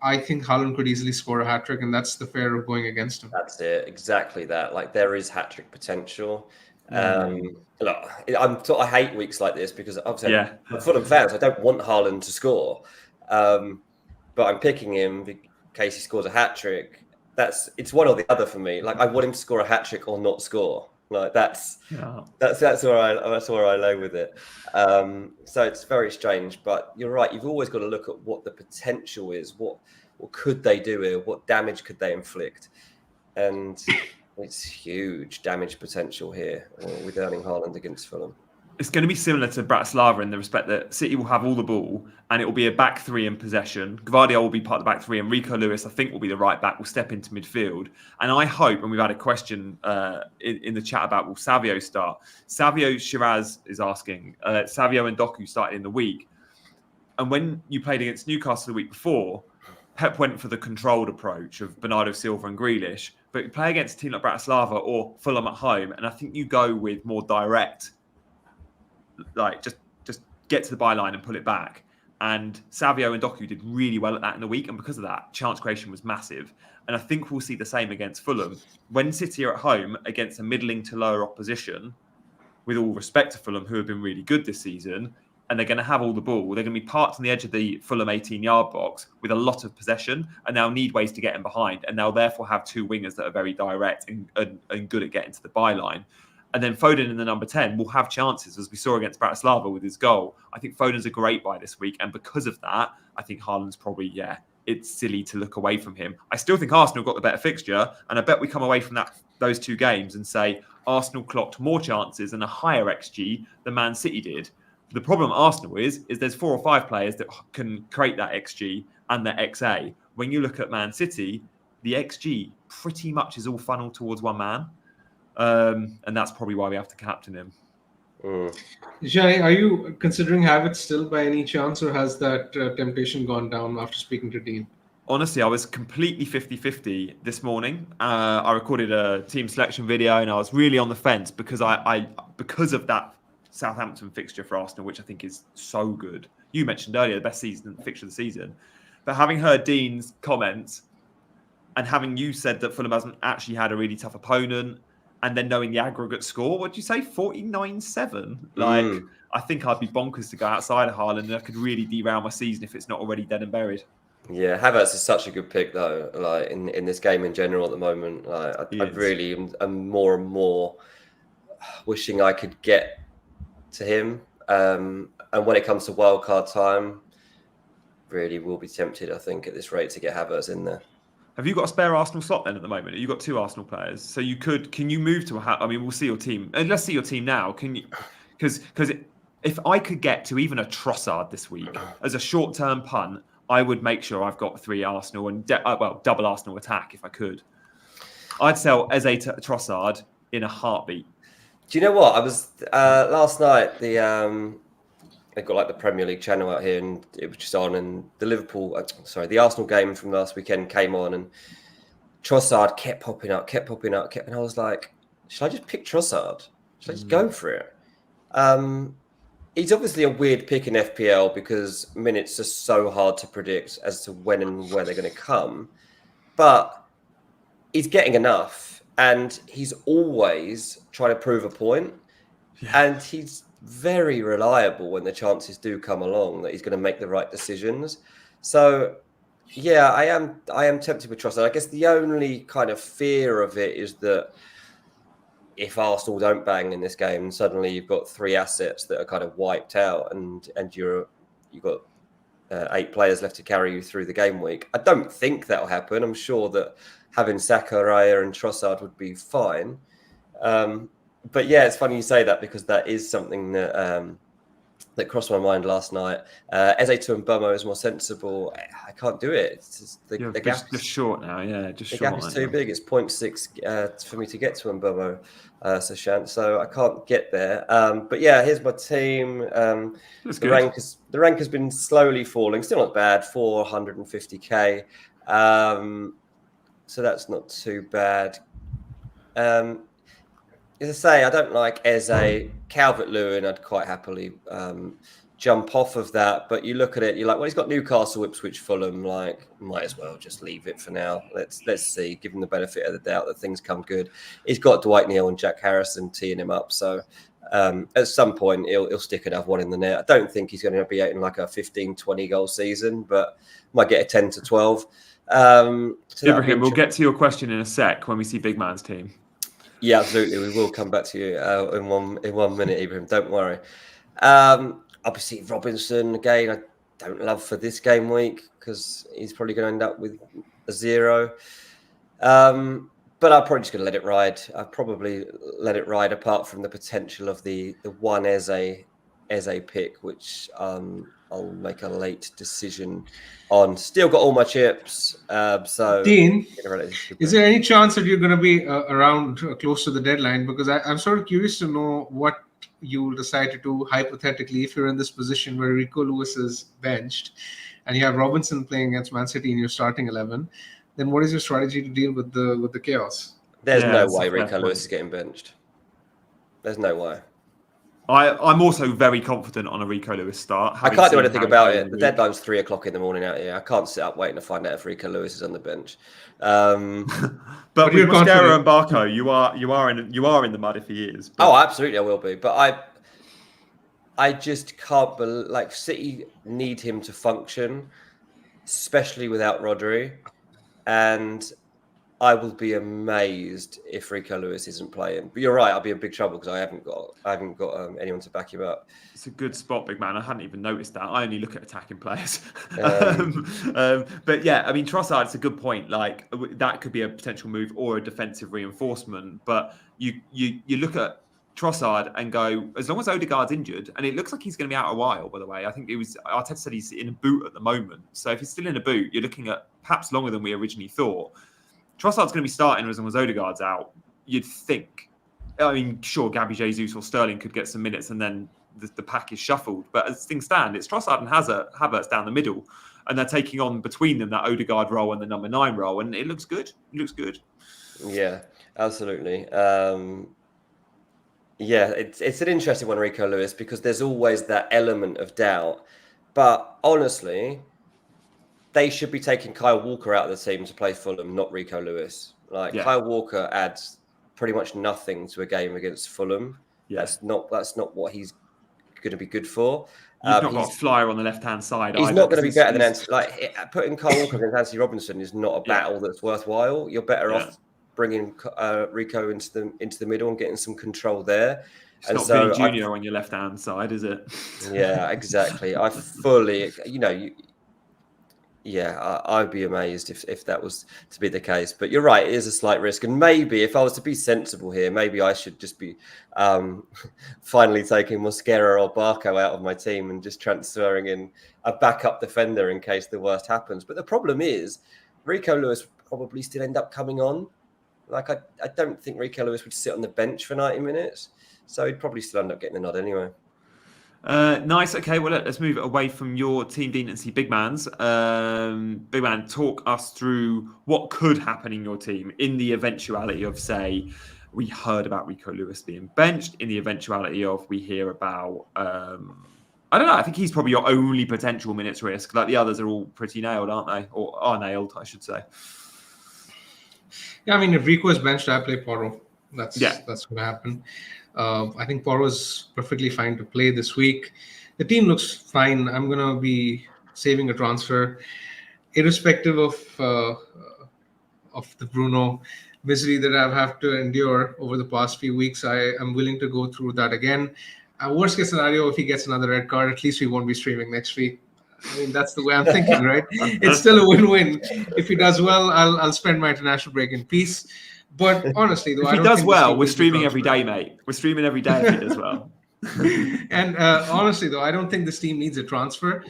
I think Haaland could easily score a hat-trick, and that's the fear of going against him. That's it, exactly that. Like there is hat-trick potential. Look, I hate weeks like this because obviously I'm Fulham fans. I don't want Haaland to score, but I'm picking him in case he scores a hat-trick. It's one or the other for me. Like I want him to score a hat-trick or not score. Like that's where I lay with it. So it's very strange, but you're right. You've always got to look at what the potential is. What could they do here? What damage could they inflict? And it's huge damage potential here with Erling Haaland against Fulham. It's going to be similar to Bratislava in the respect that City will have all the ball and it will be a back three in possession. Gvardiol will be part of the back three and Rico Lewis, I think, will be the right back, will step into midfield. And I hope, and we've had a question in the chat about will Savio start? Savio Shiraz is asking, Savio and Doku started in the week. And when you played against Newcastle the week before, Pep went for the controlled approach of Bernardo Silva and Grealish. But you play against a team like Bratislava or Fulham at home, and I think you go with more direct, like just get to the byline and pull it back. And Savio and Doku did really well at that in the week, and because of that, chance creation was massive. And I think we'll see the same against Fulham. When City are at home against a middling to lower opposition, with all respect to Fulham, who have been really good this season, and they're going to have all the ball, they're going to be parked on the edge of the Fulham 18-yard box with a lot of possession, and they'll need ways to get in behind, and they'll therefore have two wingers that are very direct and good at getting to the byline. And then Foden in the number 10 will have chances, as we saw against Bratislava with his goal. I think Foden's a great buy this week. And because of that, I think Haaland's probably, it's silly to look away from him. I still think Arsenal got the better fixture. And I bet we come away from those two games and say Arsenal clocked more chances and a higher XG than Man City did. The problem at Arsenal is there's 4 or 5 players that can create that XG and that XA. When you look at Man City, the XG pretty much is all funneled towards one man. And that's probably why we have to captain him. Jai, are you considering Havertz still by any chance, or has that temptation gone down after speaking to Dean? Honestly, I was completely 50-50 this morning. I recorded a team selection video and I was really on the fence because because of that Southampton fixture for Arsenal, which I think is so good. You mentioned earlier the best fixture of the season. But having heard Dean's comments and having you said that Fulham hasn't actually had a really tough opponent, and then knowing the aggregate score, what did you say? 49-7? Like, I think I'd be bonkers to go outside of Haaland, and I could really derail my season if it's not already dead and buried. Yeah, Havertz is such a good pick, though. Like in this game in general at the moment, I really am more and more wishing I could get to him. And when it comes to wildcard time, really will be tempted, I think, at this rate to get Havertz in there. Have you got a spare Arsenal slot then at the moment? You've got 2 Arsenal players, so can you move to I mean, we'll see your team. Let's see your team now. Can you? Because if I could get to even a Trossard this week as a short-term punt, I would make sure I've got 3 Arsenal and double Arsenal attack if I could. I'd sell Eze to Trossard in a heartbeat. Do you know what? I was last night. They've got like the Premier League channel out here, and it was just on. And the Arsenal game from last weekend came on, and Trossard kept popping up, and I was like, should I just pick Trossard? Should I just go for it? He's obviously a weird pick in FPL because minutes are so hard to predict as to when and where they're going to come. But he's getting enough, and he's always trying to prove a point. Yeah. And he's very reliable when the chances do come along that he's going to make the right decisions. So, yeah, I am tempted with Trossard. I guess the only kind of fear of it is that if Arsenal don't bang in this game, suddenly you've got 3 assets that are kind of wiped out, and you've got 8 players left to carry you through the game week. I don't think that'll happen. I'm sure that having Saka, Raya, and Trossard would be fine. But yeah, it's funny you say that because that is something that crossed my mind last night. Eze to Mbeumo is more sensible. I can't do it. It's just the gap just short now. Yeah, just the short. gap is too big. It's 0.6 for me to get to Mbeumo, so I can't get there. But yeah, here's my team. The rank has been slowly falling. Still not bad. 450k. So that's not too bad. As I say, I don't like Eze. Calvert-Lewin, I'd quite happily jump off of that. But you look at it, you're like, well, he's got Newcastle, Ipswich, Fulham. Like, might as well just leave it for now. Let's see. Give him the benefit of the doubt that things come good. He's got Dwight Neal and Jack Harrison teeing him up. So at some point, he'll stick another one in the net. I don't think he's going to be in like a 15, 20 goal season, but might get a 10 to 12. Ibrahim, we'll get to your question in a sec when we see Big Man's team. Yeah, absolutely. We will come back to you in one minute, Ibrahim. Don't worry. Obviously, Robinson, again, I don't love for this game week because he's probably going to end up with a 0. But I'm probably just going to let it ride. I'll probably let it ride apart from the potential of the one Eze pick, which I'll make a late decision on. Still got all my chips. So, Dean, is there any chance that you're going to be around close to the deadline? Because I'm sort of curious to know what you will decide to do hypothetically if you're in this position where Rico Lewis is benched and you have Robinson playing against Man City in your starting 11. Then what is your strategy to deal with the chaos? There's no way Rico Lewis is getting benched. There's no way. I'm also very confident on a Rico Lewis start. I can't do anything about it. The deadline's 3:00 in the morning out here. I can't sit up waiting to find out if Rico Lewis is on the bench. But with Mascara and Barco, you are in the mud if he is. But... Oh, absolutely, I will be. But I just can't believe, like, City need him to function, especially without Rodri, and I will be amazed if Rico Lewis isn't playing. But you're right, I'll be in big trouble because I haven't got anyone to back him up. It's a good spot, big man. I hadn't even noticed that. I only look at attacking players. But yeah, I mean, Trossard, it's a good point. Like, that could be a potential move or a defensive reinforcement. But you look at Trossard and go, as long as Odegaard's injured, and it looks like he's going to be out a while, by the way. I think Arteta said he's in a boot at the moment. So if he's still in a boot, you're looking at perhaps longer than we originally thought. Trossard's going to be starting as long as Odegaard's out. You'd think. I mean, sure, Gabby Jesus or Sterling could get some minutes and then the pack is shuffled. But as things stand, it's Trossard and Havertz down the middle. And they're taking on between them that Odegaard role and the number 9 role. And it looks good. It looks good. Yeah, absolutely. Yeah, it's an interesting one, Rico Lewis, because there's always that element of doubt. But honestly, they should be taking Kyle Walker out of the team to play Fulham, not Rico Lewis. Kyle Walker adds pretty much nothing to a game against Fulham. Yeah. That's not what he's going to be good for. He's not got a flyer on the left-hand side. He's not going to be better than putting Kyle Walker against Anthony Robinson is not a battle that's worthwhile. You're better off bringing Rico into the middle and getting some control there. It's not Billy Junior on your left-hand side, is it? Yeah, exactly. I fully, Yeah, I'd be amazed if that was to be the case. But you're right, it is a slight risk. And maybe if I was to be sensible here, maybe I should just be finally taking Mosquera or Barco out of my team and just transferring in a backup defender in case the worst happens. But the problem is, Rico Lewis would probably still end up coming on. Like, I don't think Rico Lewis would sit on the bench for 90 minutes. So he'd probably still end up getting a nod anyway. Nice. Okay, well, let's move it away from your team, Dean, and see Big Man's. Big Man, talk us through what could happen in your team in the eventuality of, say, we heard about Rico Lewis being benched, in the eventuality of we hear about, I don't know, I think he's probably your only potential minutes risk. Like the others are all pretty nailed, aren't they? Or are nailed, I should say. Yeah, I mean, if Rico is benched, I play Porro. That's going to happen. I think Porro's perfectly fine to play this week. The team looks fine. I'm going to be saving a transfer, irrespective of the Bruno misery that I've had to endure over the past few weeks. I am willing to go through that again. Worst case scenario, if he gets another red card, at least we won't be streaming next week. I mean, that's the way I'm thinking, right? It's still a win-win. If he does well, I'll spend my international break in peace. But honestly, though, if he does well, we're streaming every day, mate. We're streaming every day if he does well. And honestly, though, I don't think this team needs a transfer.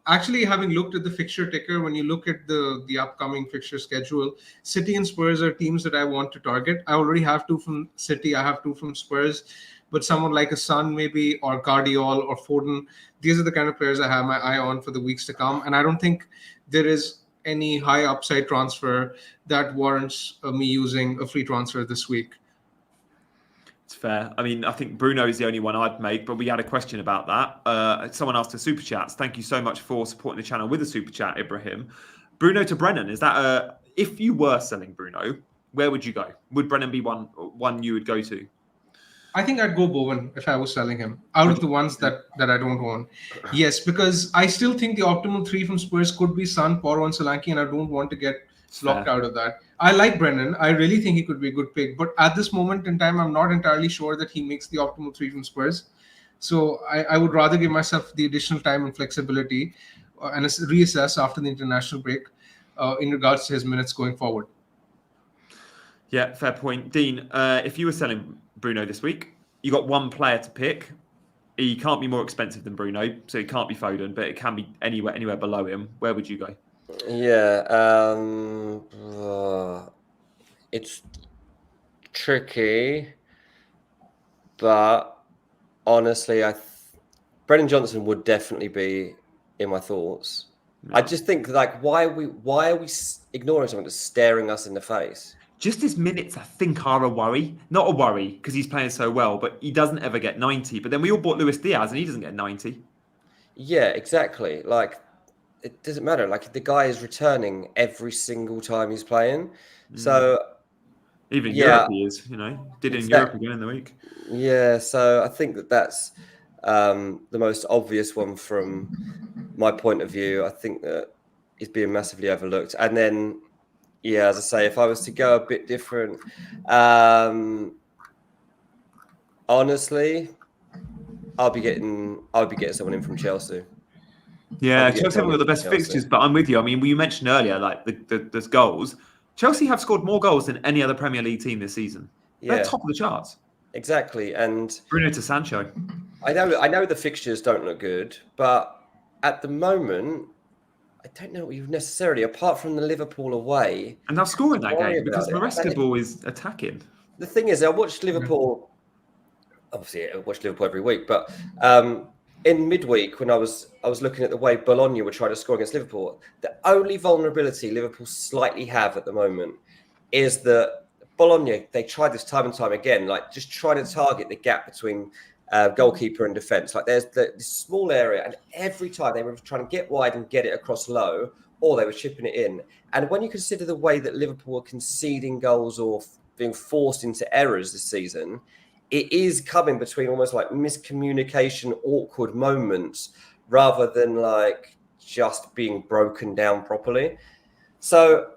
Actually, having looked at the fixture ticker, when you look at the upcoming fixture schedule, City and Spurs are teams that I want to target. I already have 2 from City. I have 2 from Spurs. But someone like a Son maybe, or Guardiola or Foden, these are the kind of players I have my eye on for the weeks to come. And I don't think there is any high upside transfer that warrants me using a free transfer this week. It's fair. I mean, I think Bruno is the only one I'd make, but we had a question about that. Someone asked for super chats. Thank you so much for supporting the channel with a super chat, Ibrahim. Bruno to Brennan, is that if you were selling Bruno, where would you go? Would Brennan be one you would go to? I think I'd go Bowen if I was selling him out of the ones that I don't want. Yes, because I still think the optimal 3 from Spurs could be Son, Porro, and Solanke, and I don't want to get locked out of that. I like Brennan. I really think he could be a good pick. But at this moment in time, I'm not entirely sure that he makes the optimal 3 from Spurs. So I would rather give myself the additional time and flexibility and reassess after the international break in regards to his minutes going forward. Yeah, fair point. Dean, if you were selling Bruno this week, you got one player to pick. He can't be more expensive than Bruno, so it can't be Foden, but it can be anywhere below him. Where would you go? Yeah, it's tricky, but honestly, Brennan Johnson would definitely be in my thoughts. No. I just think, like, why are we ignoring someone that's staring us in the face? Just his minutes, I think, are a worry. Not a worry because he's playing so well, but he doesn't ever get 90. But then we all bought Luis Diaz and he doesn't get 90. Yeah, exactly. Like, it doesn't matter. Like, the guy is returning every single time he's playing. So even Europe he is, did in Europe again in the week. Yeah, so I think that's the most obvious one from my point of view. I think that he's being massively overlooked. And then, yeah, as I say, if I was to go a bit different, honestly, I'll be getting someone in from Chelsea. Yeah, Chelsea haven't got the best fixtures, but I'm with you. I mean, you mentioned earlier, like the goals. Chelsea have scored more goals than any other Premier League team this season. They're top of the charts. Exactly, and Bruno to Sancho. I know the fixtures don't look good, but at the moment, I don't know necessarily, apart from the Liverpool away. And they're scoring that game because Maresca ball is attacking. The thing is, I watched Liverpool. Obviously, I watch Liverpool every week, but in midweek when I was looking at the way Bologna were trying to score against Liverpool, the only vulnerability Liverpool slightly have at the moment is that Bologna, they tried this time and time again, like just trying to target the gap between goalkeeper and defence. Like there's this small area, and every time they were trying to get wide and get it across low, or they were chipping it in. And when you consider the way that Liverpool are conceding goals or being forced into errors this season, it is coming between almost like miscommunication, awkward moments, rather than like just being broken down properly. So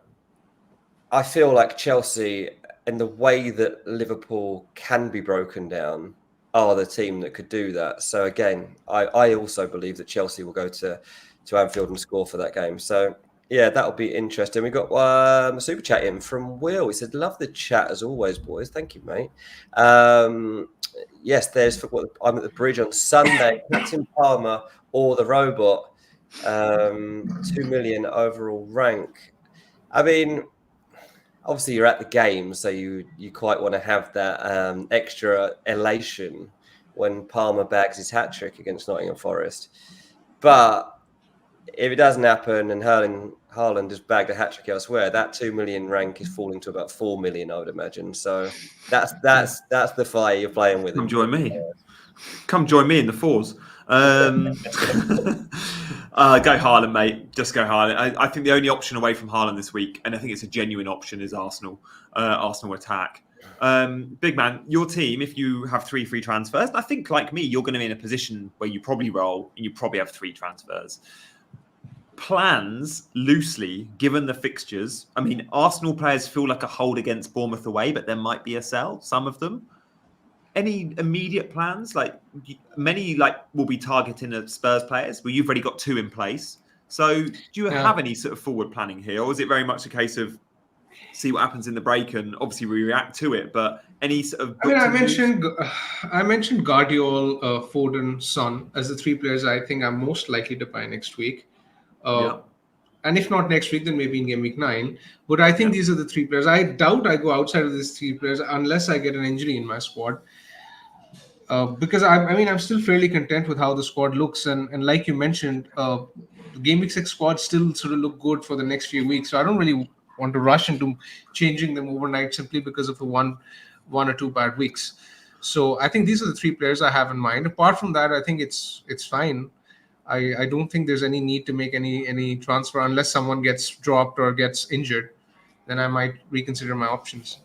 I feel like Chelsea, and the way that Liverpool can be broken down, are the team that could do that. So again, I also believe that Chelsea will go to Anfield and score for that game. So yeah, that'll be interesting. We got a super chat in from Will. He said, "Love the chat as always, boys. Thank you, mate." Yes, there's football. I'm at the Bridge on Sunday. Captain Palmer or the robot. 2 million overall rank. I mean, obviously you're at the game, so you quite want to have that extra elation when Palmer bags his hat-trick against Nottingham Forest. But if it doesn't happen and Haaland has bagged a hat-trick elsewhere, that 2 million rank is falling to about 4 million, I would imagine. So that's the fire you're playing with. Come join me. Come join me in the fours. Go Haaland, mate. Just go Haaland. I think the only option away from Haaland this week, and I think it's a genuine option, is Arsenal. Arsenal attack. Big man, your team, if you have 3 free transfers, I think like me, you're going to be in a position where you probably roll and you probably have 3 transfers. Plans loosely, given the fixtures. I mean, Arsenal players feel like a hold against Bournemouth away, but there might be a sell, some of them. Any immediate plans? Like many, will be targeting at Spurs players, but you've already got 2 in place. So, do you have any sort of forward planning here, or is it very much a case of see what happens in the break and obviously we react to it? But any sort of I mentioned Guardiola, Foden, Son as the 3 players I think I'm most likely to buy next week. And if not next week, then maybe in game week 9. But I think these are the 3 players. I doubt I go outside of these 3 players unless I get an injury in my squad. Because I'm still fairly content with how the squad looks, and like you mentioned, the game week 6 squad still sort of look good for the next few weeks. So I don't really want to rush into changing them overnight simply because of the one or 2 bad weeks. So I think these are the 3 players I have in mind. Apart from that, I think it's fine. I don't think there's any need to make any transfer unless someone gets dropped or gets injured. Then I might reconsider my options.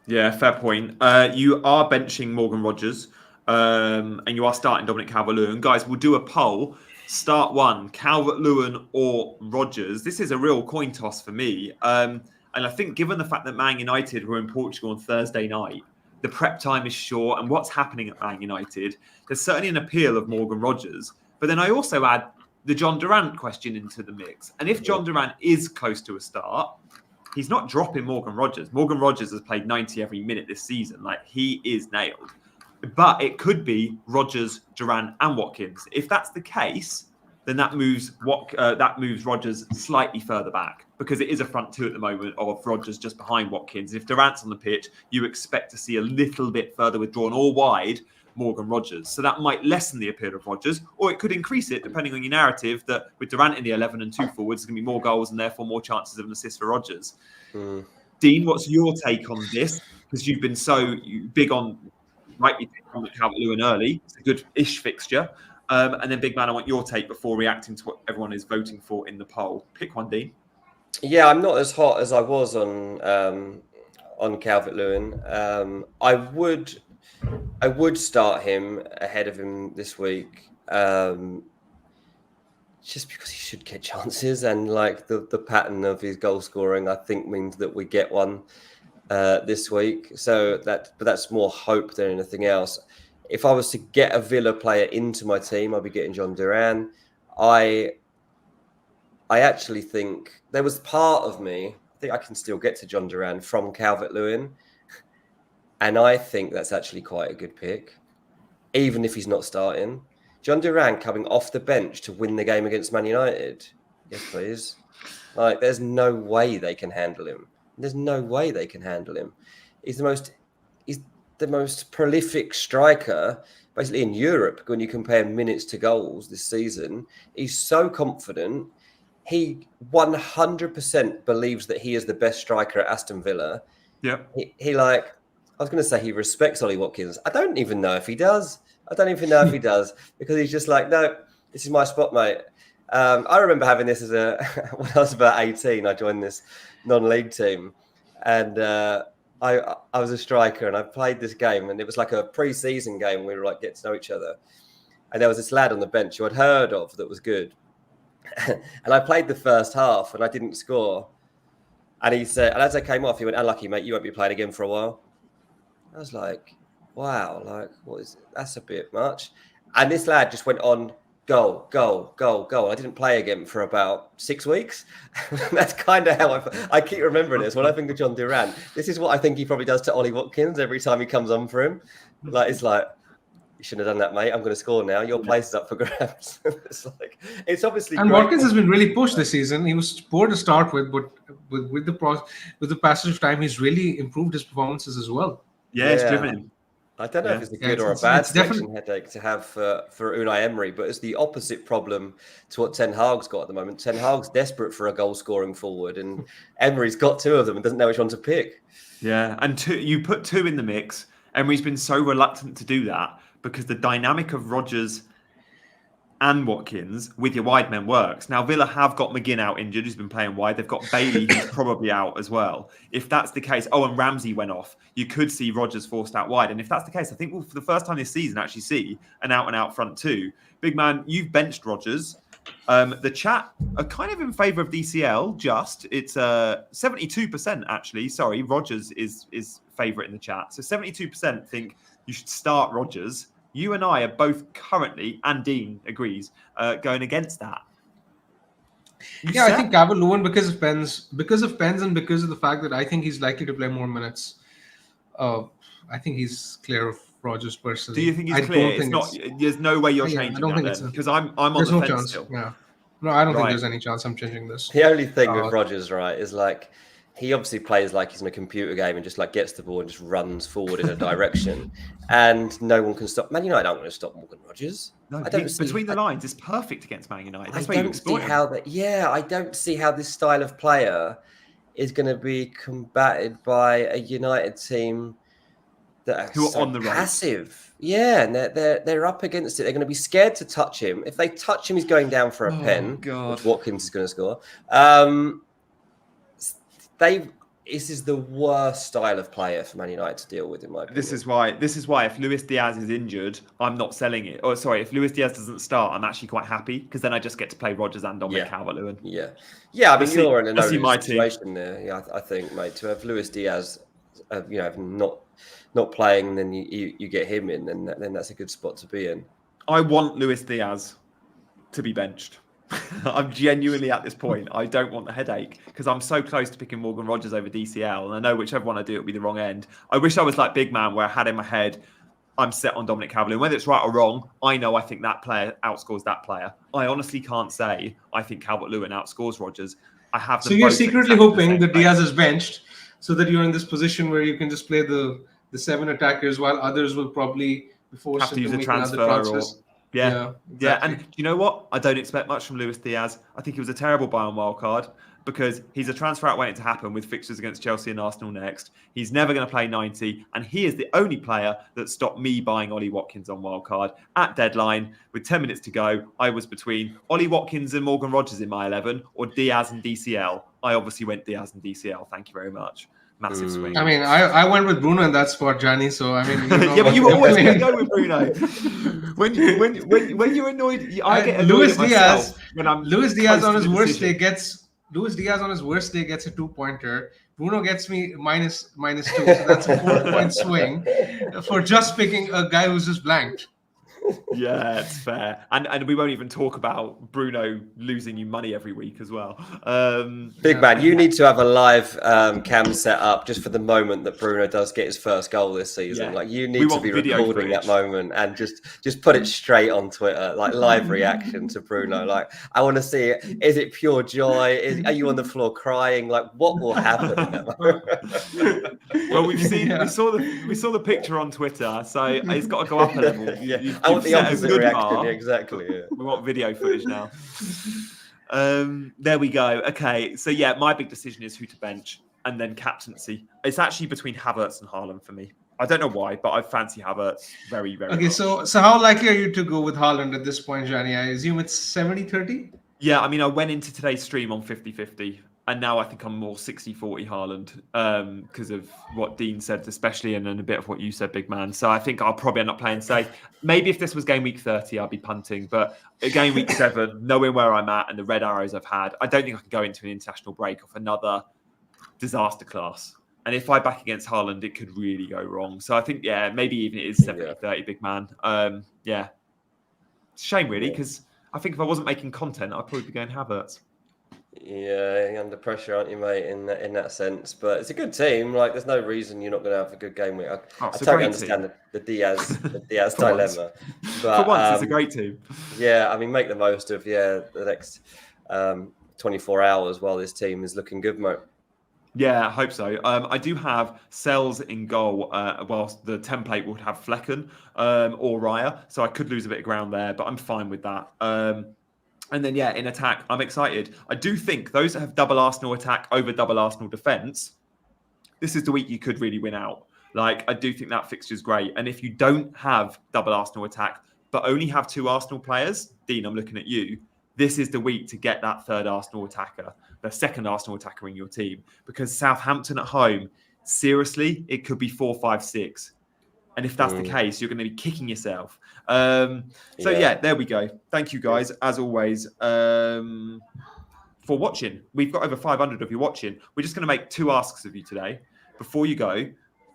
Yeah, fair point. You are benching Morgan Rogers, and you are starting Dominic Calvert-Lewin. Guys, we'll do a poll. Start 1, Calvert-Lewin or Rogers. This is a real coin toss for me. And I think given the fact that Man United were in Portugal on Thursday night, the prep time is short, and what's happening at Man United, there's certainly an appeal of Morgan Rogers. But then I also add the John Durant question into the mix. And if John Durant is close to a start, he's not dropping Morgan Rogers. Morgan Rogers has played 90 every minute this season. Like, he is nailed. But it could be Rogers, Durant, and Watkins. If that's the case, then that moves Rogers slightly further back, because it is a front 2 at the moment of Rogers just behind Watkins. If Durant's on the pitch, you expect to see a little bit further withdrawn or wide Morgan Rogers. So that might lessen the appeal of Rogers, or it could increase it depending on your narrative that with Durant in the 11 and 2 forwards, there's going to be more goals and therefore more chances of an assist for Rogers. Dean, what's your take on this? Because you've been so big on rightly on Calvert-Lewin early. It's a good-ish fixture. And then, big man, I want your take before reacting to what everyone is voting for in the poll. Pick one, Dean. Yeah, I'm not as hot as I was on Calvert-Lewin. I would start him ahead of him this week, just because he should get chances, and like the pattern of his goal scoring, I think means that we get one this week. But that's more hope than anything else. If I was to get a Villa player into my team, I'd be getting John Durant. I actually think there was part of me, I think I can still get to John Durant from Calvert-Lewin. And I think that's actually quite a good pick, even if he's not starting. John Durant coming off the bench to win the game against Man United. Yes, please. Like, there's no way they can handle him. There's no way they can handle him. He's the most prolific striker, basically in Europe, when you compare minutes to goals this season. He's so confident. He 100% believes that he is the best striker at Aston Villa. Yeah. I was going to say he respects Ollie Watkins. I don't even know if he does. Because he's just like, no, this is my spot, mate. I remember having this when I was about 18. I joined this non-league team, and I was a striker, and I played this game, and it was like a pre-season game. We were like get to know each other, and there was this lad on the bench who I'd heard of that was good, and I played the first half, and I didn't score. And he said, and as I came off, he went, "Unlucky, mate. You won't be playing again for a while." I was like, wow, like what is it? That's a bit much. And this lad just went on goal, goal, goal, goal. I didn't play again for about 6 weeks. That's kind of how I keep remembering this. When I think of John Duran, this is what I think he probably does to Ollie Watkins every time he comes on for him. Like it's like, you shouldn't have done that, mate. I'm going to score now. Your place is up for grabs. It's obviously. And Watkins has been really pushed this season. He was poor to start with, but with the passage of time, he's really improved his performances as well. Yeah, it's driven him. I don't know if it's a good or a bad selection headache to have for Unai Emery, but it's the opposite problem to what Ten Hag's got at the moment. Ten Hag's desperate for a goal-scoring forward, and Emery's got 2 of them and doesn't know which one to pick. Yeah, and you put 2 in the mix. Emery's been so reluctant to do that because the dynamic of Rodgers and Watkins with your wide men works. Now, Villa have got McGinn out injured, who's been playing wide. They've got Bailey, who's probably out as well. If that's the case, and Ramsey went off, you could see Rodgers forced out wide. And if that's the case, I think we'll, for the first time this season, actually see an out-and-out front 2. Big man, you've benched Rodgers. The chat are kind of in favour of DCL, just. It's 72% actually. Sorry, Rodgers is favourite in the chat. So 72% think you should start Rodgers. You and I are both currently, and Dean agrees, going against that. I think Calvert-Lewin because of Pens and because of the fact that I think he's likely to play more minutes. I think he's clear of Rodgers personally. Do you think he's clear? It's not. There's no way you're changing that because I'm on the fence chance. still. Yeah. No, I don't think there's any chance I'm changing this. The only thing with Rodgers, right, is like he obviously plays like he's in a computer game and just like gets the ball and just runs forward in a direction, and no one can stop. Man United aren't going to stop Morgan Rodgers. No, between the lines, it's perfect against Man United. That's why you exploit him. I don't see how this style of player is going to be combated by a United team that are so on the passive. Yeah, and they're up against it. They're going to be scared to touch him. If they touch him, he's going down for a pen. Which Watkins is going to score. This is the worst style of player for Man United to deal with, in my opinion. This is why if Luis Diaz is injured, I'm not selling it. Or sorry, if Luis Diaz doesn't start, I'm actually quite happy because then I just get to play Rodgers and Dominic Calvert-Lewin. Yeah. I mean, you're in a no-lose situation there. Yeah, I think, mate, to have Luis Diaz, not playing, then you get him in, then that's a good spot to be in. I want Luis Diaz to be benched. I'm genuinely at this point. I don't want the headache because I'm so close to picking Morgan Rodgers over DCL, and I know whichever one I do, it'll be the wrong end. I wish I was like Big Man, where I had in my head, I'm set on Dominic Calvert-Lewin. Whether it's right or wrong, I think that player outscores that player. I honestly can't say I think Calvert-Lewin outscores Rodgers. I have. So you're secretly hoping that Diaz is benched, so that you're in this position where you can just play the 7 attackers, while others will probably be forced have to use a transfer Yeah. And you know what? I don't expect much from Luis Diaz. I think he was a terrible buy on wildcard because he's a transfer out waiting to happen with fixtures against Chelsea and Arsenal next. He's never going to play 90, and he is the only player that stopped me buying Ollie Watkins on wildcard at deadline. With 10 minutes to go, I was between Ollie Watkins and Morgan Rodgers in my 11 or Diaz and DCL. I obviously went Diaz and DCL. Thank you very much. Massive swing. I mean, I went with Bruno in that spot, Gianni. So I mean, yeah, but you were always going to go with Bruno. When you're annoyed, I get annoyed at myself. Luis Diaz on his worst day gets a 2-pointer. Bruno gets me minus 2, so that's a 4-point swing for just picking a guy who's just blanked. Yeah, it's fair. And we won't even talk about Bruno losing you money every week as well. Big man, you need to have a live cam set up just for the moment that Bruno does get his first goal this season. Yeah. Like you need to be recording that moment and just put it straight on Twitter, like live reaction to Bruno. Like I want to see it. Is it pure joy? Are you on the floor crying? Like what will happen in that moment? Well, we saw the picture on Twitter, so it's got to go up a level. I want the opposite reaction. Yeah, exactly. Yeah. We want video footage now. There we go. Okay, so yeah, my big decision is who to bench and then captaincy. It's actually between Havertz and Haaland for me. I don't know why, but I fancy Havertz very, very much. So how likely are you to go with Haaland at this point, Gianni? I assume it's 70-30? Yeah, I mean, I went into today's stream on 50-50. And now I think I'm more 60-40 Haaland because of what Dean said, especially, and a bit of what you said, Big Man. So I think I'll probably end up playing safe. Maybe if this was game week 30, I'd be punting. But at game week 7, knowing where I'm at and the red arrows I've had, I don't think I can go into an international break off another disaster class. And if I back against Haaland, it could really go wrong. So I think, maybe even it is 70-30, big man. Shame, really, because I think if I wasn't making content, I'd probably be going Havertz. Yeah, you're under pressure, aren't you, mate? In that sense, but it's a good team. Like, there's no reason you're not going to have a good game week. I totally understand the Diaz dilemma. But for once, it's a great team. Yeah, I mean, make the most of the next 24 hours while this team is looking good, mate. Yeah, I hope so. I do have Sells in goal, whilst the template would have Flecken or Raya, so I could lose a bit of ground there, but I'm fine with that. And then, in attack, I'm excited. I do think those that have double Arsenal attack over double Arsenal defence, this is the week you could really win out. Like, I do think that fixture's great. And if you don't have double Arsenal attack, but only have 2 Arsenal players, Dean, I'm looking at you, this is the week to get that third Arsenal attacker, the second Arsenal attacker in your team. Because Southampton at home, seriously, it could be 4-5-6. And if that's the case, you're going to be kicking yourself. There we go. Thank you, guys, as always, for watching. We've got over 500 of you watching. We're just going to make 2 asks of you today. Before you go,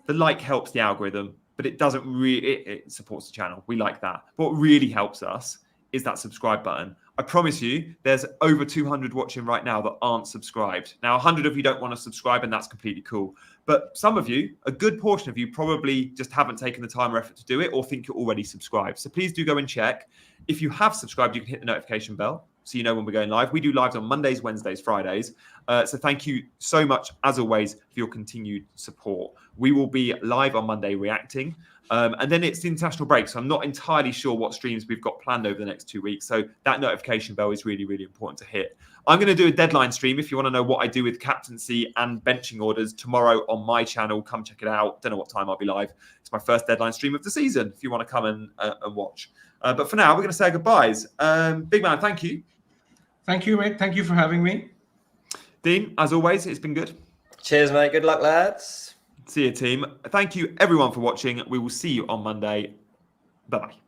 the like helps the algorithm, but it doesn't really, it supports the channel. We like that. But what really helps us is that subscribe button. I promise you, there's over 200 watching right now that aren't subscribed. Now, 100 of you don't want to subscribe, and that's completely cool. But some of you, a good portion of you, probably just haven't taken the time or effort to do it, or think you're already subscribed. So please do go and check. If you have subscribed, you can hit the notification bell so you know when we're going live. We do lives on Mondays, Wednesdays, Fridays. So thank you so much, as always, for your continued support. We will be live on Monday reacting. And then it's the international break. So I'm not entirely sure what streams we've got planned over the next 2 weeks. So that notification bell is really, really important to hit. I'm going to do a deadline stream. If you want to know what I do with captaincy and benching orders tomorrow on my channel, come check it out. Don't know what time I'll be live. It's my first deadline stream of the season if you want to come and watch. But for now, we're going to say goodbyes. Big man, thank you. Thank you, mate. Thank you for having me. Dean, as always, it's been good. Cheers, mate. Good luck, lads. See you, team. Thank you, everyone, for watching. We will see you on Monday. Bye-bye.